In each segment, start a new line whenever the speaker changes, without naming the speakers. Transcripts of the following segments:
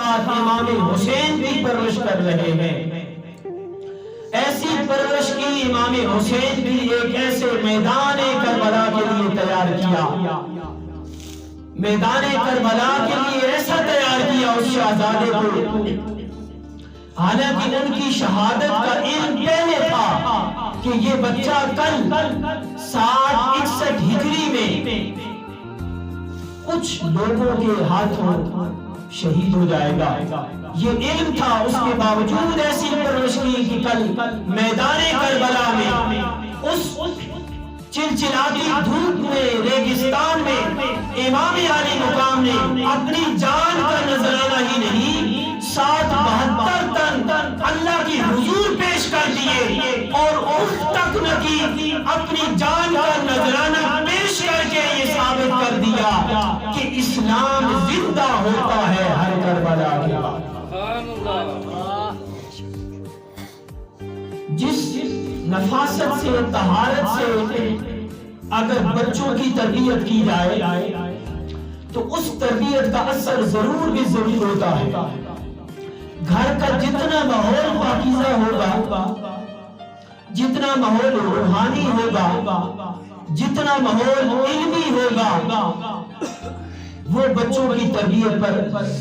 ساتھ امام حسین کی پرورش کر رہے ہیں۔ ایسی پرورش کی امام حسین بھی ایک ایسے میدان کربلا کے لیے تیار کیا، میدان کربلا کے لیے ایسا تیار کیا اس شہزادے کو، حالانکہ ان کی شہادت کا علم پہلے تھا کہ یہ بچہ کل 60-61 ہجری میں کچھ لوگوں کے ہاتھوں شہید ہو جائے گا، یہ علم تھا، اس کے باوجود ایسی پرورش کی کہ کل میدان کربلا میں اس چلچلاتی دھوپ میں، ریگستان میں امام عالی مقام نے اپنی جان کا نذرانہ ہی نہیں 72 تن اللہ کی حضور پیش کر دیے، اور اف تک نہ کی، اپنی جان کا نذرانہ پیش کر کے یہ ثابت کر دیا کہ اسلام زندہ ہوتا ہے ہر کربلا کے بعد۔ جس نفاست سے، طہارت سے اگر بچوں کی تربیت کی جائے تو اس تربیت کا اثر ضرور بھی ضرور ہوتا ہے۔ گھر کا جتنا ماحول پاکیزہ ہوگا، جتنا ماحول روحانی ہوگا، جتنا ماحول علمی ہوگا، وہ بچوں کی تربیت پر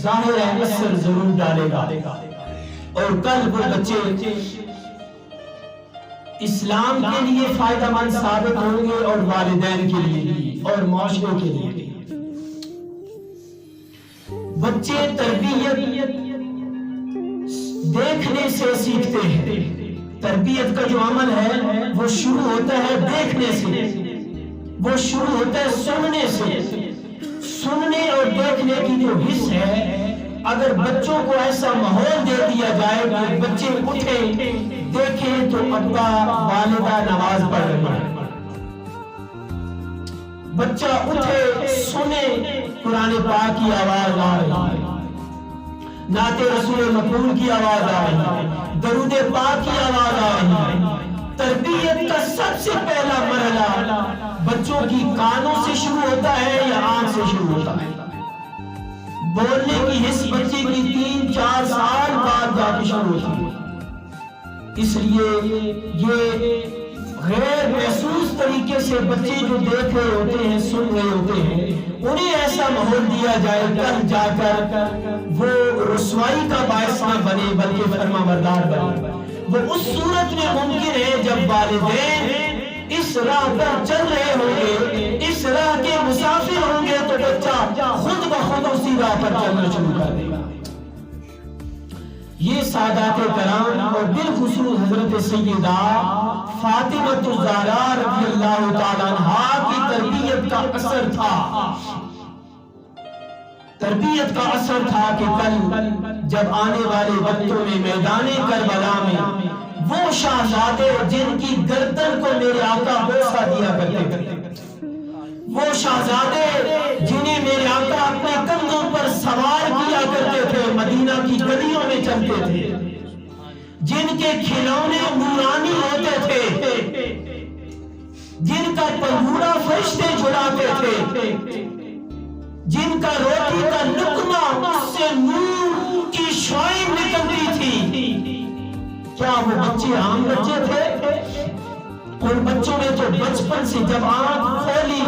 ظاہر اثر ضرور ڈالے گا، اور کل وہ بچے اسلام کے لیے فائدہ مند ثابت ہوں گے، اور والدین کے لیے بھی، اور معاشرے کے لیے بھی۔ بچے تربیت دیکھنے سے سیکھتے ہیں، تربیت کا جو عمل ہے وہ شروع ہوتا ہے دیکھنے سے، وہ شروع ہوتا ہے سننے سے۔ سننے اور دیکھنے کی جو حص ہے، اگر بچوں کو ایسا ماحول دے دیا جائے کہ بچے اٹھیں، دیکھیں تو ابا والدہ نماز پڑھ رہے ہیں، بچہ اٹھے سنے قرآن پاک کی آواز آ رہی ہے، نعت رسول مقبول کی آواز آ رہی ہے، درود پاک کی آواز آ رہی ہے۔ تربیت کا سب سے پہلا مرحلہ بچوں کی کانوں سے شروع ہوتا ہے یا آنکھ سے شروع ہوتا ہے؟ بولنے کی حص بچے کی 3-4 سال بعد جا کے شروع ہوتی ہے۔ اس لیے یہ غیر محسوس طریقے سے بچے جو دیکھ رہے ہوتے ہیں، سن رہے ہوتے ہیں، انہیں ایسا ماحول دیا جائے کل جا کر وہ رسوائی کا باعث نہ بنے بلکہ فرما بردار بنے۔ وہ اس صورت میں ممکن ہے جب والدین اس راہ پر چل رہے ہوں گے، اس راہ کے مسافر ہوں گے، تو بچہ خود بخود اسی راہ پر چلنا شروع کر دے گا۔ یہ سادات کرام اور بالخصوص حضرت سیدہ فاطمہ الزہرا رضی اللہ تعالیٰ عنہا کی تربیت کا اثر تھا، تربیت کا اثر تھا کہ کل جب آنے والے وقتوں میں میدان کربلا میں وہ شہزادے جن کی گردن کو میرے آقا بوسہ دیا کرتے تھے، وہ شہزادے جنہیں میرے آقا اپنے کندھوں پر سوار کیا کرتے تھے، مدینہ کی گلیوں میں چلتے تھے، جن کے کھلونے نورانی ہوتے تھے، جن کا پنگھورا فرشتے جھلاتے تھے، جن کا روٹی کا لقمہ اس سے نور کی شعاع نکلتی تھی، کیا وہ بچے عام بچے تھے؟ ان بچوں نے تو بچپن سے جب آنکھ کھولی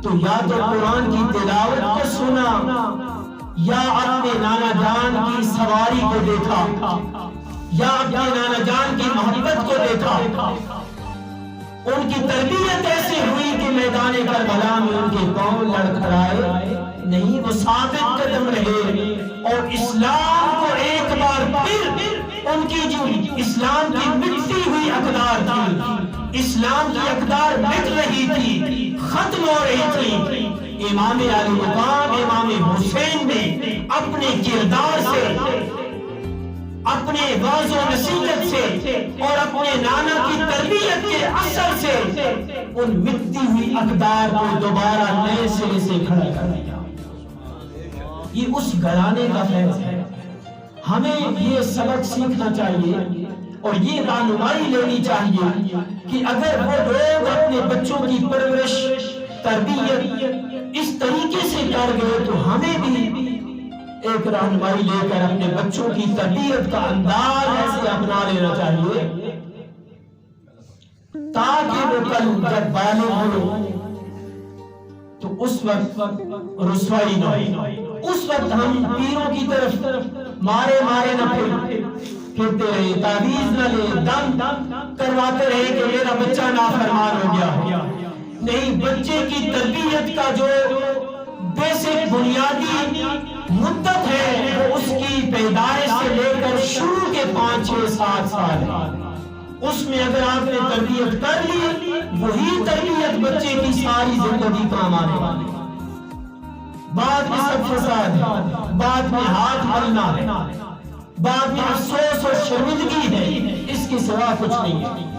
تو یا تو قرآن کی تلاوت کو سنا، یا اپنے نانا جان کی سواری کو دیکھا، یا اپنے نانا جان کی محبت کو دیکھا۔ ان کی تربیت ایسے ہوئی کہ میدان کربلا میں ان کے پاؤں لڑکھڑائے نہیں، وہ ثابت قدم رہے، اور اسلام کو ایک بار پھر ان کی جو اسلام کی مٹتی ہوئی اقدار تھی، اسلام کی اقدار مٹ رہی تھی، ختم ہو رہی تھی، امام علی مقام امام حسین نے اپنے کردار سے، اپنے واعظ و نصیحت سے اور اپنے نانا کی تربیت کے اثر سے ان مٹتی ہوئی اقدار کو دوبارہ نئے سرے سے کھڑا کر دیا۔ یہ اس گھرانے کا فیض ہے۔ ہمیں یہ سبق سیکھنا چاہیے اور یہ رہنمائی لینی چاہیے کہ اگر وہ لوگ اپنے بچوں کی پرورش، تربیت اس طریقے سے کر گئے تو ہمیں بھی ایک رہنمائی لے کر اپنے بچوں کی تربیت کا انداز ایسے اپنا لینا چاہیے تاکہ وہ کل جب بالغ ہو تو اس وقت رسوائی نہ ہو، اس وقت ہم پیروں کی طرف مارے نہ پھرتے رہے، تعویذ نہ لے، دم کرواتے رہے کہ میرا بچہ نافرمان ہو گیا۔ نہیں، بچے کی تربیت کا جو بیسک بنیادی مدت ہے وہ اس کی پیدائش سے لے کر شروع کے 5 6 7 سال ہے۔ اس میں اگر آپ نے تربیت کر لی، وہی تربیت بچے کی ساری زندگی کام آنے والی۔ بعد میں سب فساد ہے، بعد میں ہاتھ ملنا ہے، بعد میں افسوس اور شرمندگی ہے، اس کے سوا کچھ نہیں ہے۔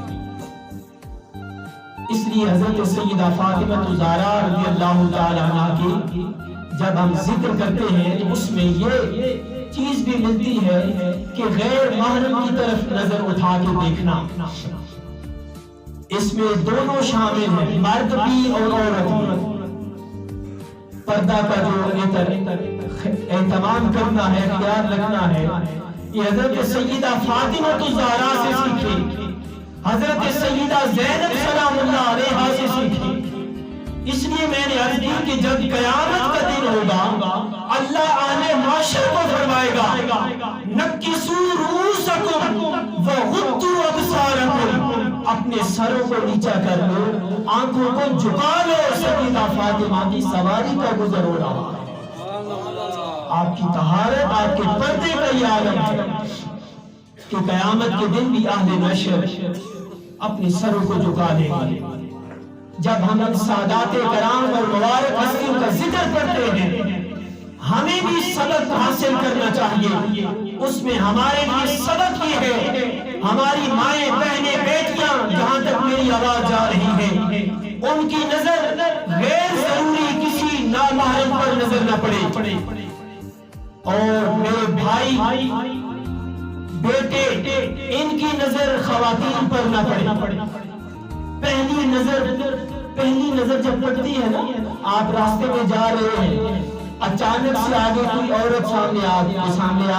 اس لیے حضرت سیدہ فاطمہ الزہرا رضی اللہ تعالی عنہ کی جب ہم ذکر کرتے ہیں تو اس میں یہ چیز بھی ملتی ہے کہ غیر محرم کی طرف نظر اٹھا کے دیکھنا، اس میں دونوں شامل ہیں، مرد بھی اور عورت بھی۔ پردہ کا جو اہتمام کرنا ہے، خیال رکھنا ہے، یہ حضرت سیدہ فاطمہ الزہرا سے سیکھے، حضرت سیدہ زینب سلام اللہ علیہا سے سیکھے۔ اس لیے میں نے عرض کی کہ جب قیامت کا دن ہوگا اللہ اہل معاشر کو فرمائے گا نکسوا رؤوسکم وغضوا ابصارکم، اپنے سروں کو نیچا کر لو، آنکھوں کو جھکا لو، سیدہ فاطمہ کی سواری کا گزر ہو رہا ہے۔ آپ کی طہارت، آپ کے پردے کا یہ عالم ہے کہ قیامت کے دن بھی اہل معاشر اپنے سروں کو جھکا لیں گے۔ جب ہم ان سادات کرام اور مبارک ہستیوں کا ذکر کرتے ہیں، ہمیں بھی سبق حاصل کرنا چاہیے۔ اس میں ہمارے لیے سبق یہ ہے، ہماری مائیں، بہنیں، بیٹیاں، جہاں تک میری آواز جا رہی ہے، ان کی نظر غیر ضروری کسی نامحرم پر نظر نہ پڑے، اور میرے بھائی، بیٹے، ان کی نظر خواتین پر نہ پڑے۔ پہلی نظر جب پڑتی ہے نا، آپ راستے میں جا رہے ہیں، اچانک سے آگے کوئی عورت سامنے آ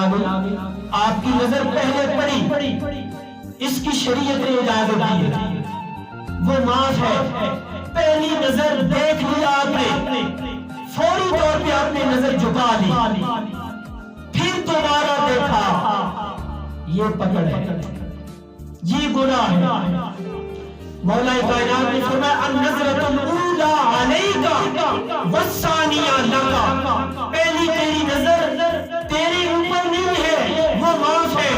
گئی، آپ کی نظر پہلے پڑی، اس کی شریعت نے اجازت دی ہے، وہ معاف ہے۔ پہلی نظر دیکھ لیا آپ نے، فوری طور پہ آپ نے نظر جھکا لی، پھر دوبارہ دیکھا، یہ پکڑ ہے، یہ گناہ ہے۔ مولا کائنات نے فرمایا النظرۃ الاولی علیک والثانیہ لک، پہلی تیری نظر تیرے اوپر نہیں ہے، وہ معاف ہے،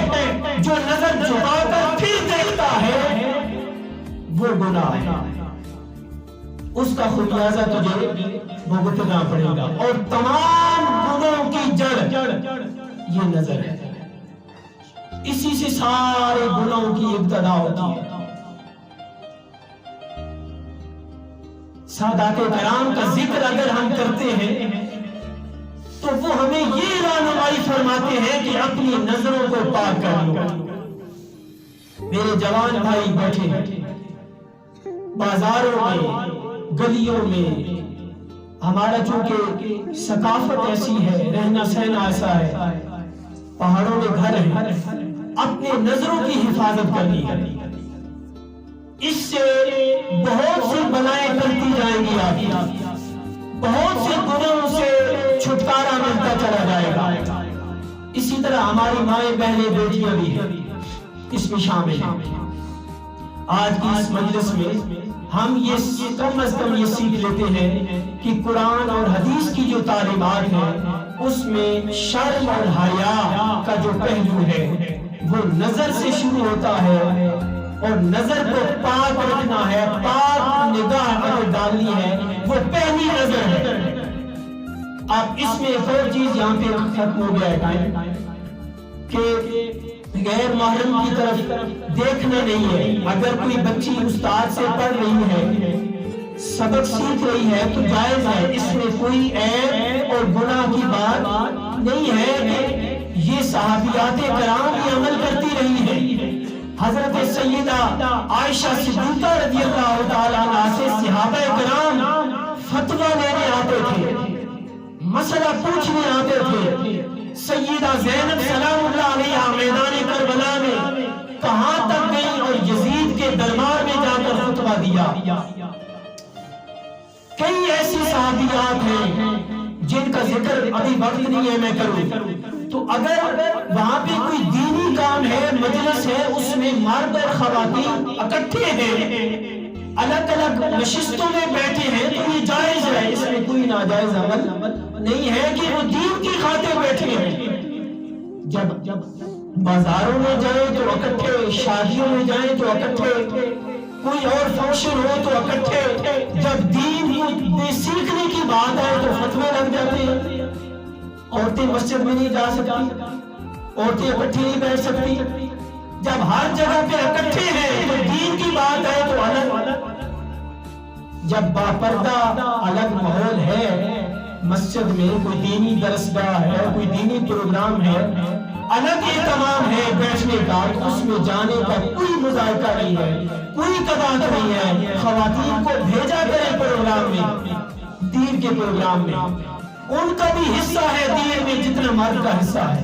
جو نظر جھکا کر پھر دیکھتا ہے وہ گناہ ہے، اس کا خمیازہ تجھے بھگتنا پڑے گا، اور تمام گناہوں کی جڑ یہ نظر ہے، اسی سے سارے گناہوں کی ابتدا ہوتی ہے۔ سادات کرام کا ذکر اگر ہم کرتے ہیں تو وہ ہمیں یہ رہنمائی فرماتے ہیں کہ اپنی نظروں کو پاک کر لو۔ میرے جوان بھائی بیٹھے ہیں بازاروں میں، گلیوں میں، ہمارا چونکہ ثقافت ایسی ہے، رہنا سہنا ایسا ہے، پہاڑوں میں گھر ہیں، اپنے نظروں کی حفاظت کرنی ہے، اس سے بہت سی بلائیں ٹلتی جائیں گی، آپ بہت سے گناہوں سے چھٹکارا ملتا چلا جائے گا۔ اسی طرح ہماری مائیں، بہنیں، بیٹیاں بھی ہیں، اس میں شامل ہیں۔ آج کی اس مجلس میں ہم یہ کم از کم یہ سیکھ لیتے ہیں کہ قرآن اور حدیث کی جو تعلیمات ہیں اس میں شرم اور حیا کا جو پہلو ہے وہ نظر سے شروع ہوتا ہے، اور نظر کو پاک رکھنا ہے، پاک نگاہ اگر ڈالنی ہے وہ پہلی نظر ہے۔ اب اس میں ایک اور چیز یہاں پہ ختم ہو گیا ہے کہ غیر محرم کی طرف دیکھنا نہیں ہے۔ اگر کوئی بچی استاد سے پڑھ رہی ہے، سبق سیکھ رہی ہے تو جائز ہے، اس میں کوئی عیب اور گناہ کی بات نہیں ہے کہ یہ صحابیات کرام یہ عمل کرتی رہی ہے۔ حضرت سیدہ عائشہ صدیقہ رضی اللہ تعالیٰ عنہ سے صحابہ کرام فتویٰ لینے آتے تھے، مسئلہ پوچھنے آتے تھے، سیدہ زینب سلام اللہ علیہا میدان کربلا میں کہاں تک گئی اور یزید کے دربار میں جا کر خطبہ دیا۔ کئی ایسی صحابیات ہیں جن کا ذکر ابھی وقت نہیں ہے میں کروں، تو اگر وہاں پہ کوئی دینی کام ہے، مجلس ہے، اس میں مرد اور خواتین اکٹھے ہیں، الگ الگ نشستوں میں بیٹھے ہیں، تو یہ جائز ہے، اس میں کوئی ناجائز عمل نہیں ہے کہ وہ دین کی خاطر بیٹھے ہیں۔ جب بازاروں میں جائیں تو اکٹھے، شادیوں میں جائیں تو اکٹھے، کوئی اور فنکشن ہو تو اکٹھے، جب دین کو سیکھنے کی بات آئے تو فتوے لگ جاتے ہیں۔ عورتیں مسجد میں نہیں جا سکتی، عورتیں اکٹھی نہیں بیٹھ سکتی۔ جب ہر جگہ پہ اکٹھے ہیں تو دین کی بات آئے تو الگ، جب باپردہ الگ ماحول ہے، مسجد میں کوئی دینی درسگاہ ہے، کوئی دینی پروگرام ہے، الگ اہتمام ہے بیٹھنے کا، اس میں جانے کا کوئی مذائقہ نہیں ہے، کوئی قباحت نہیں ہے۔ خواتین کو بھیجا کرے پروگرام میں، دین کے پروگرام میں، ان کا بھی حصہ ہے دین میں جتنا مرد کا حصہ ہے۔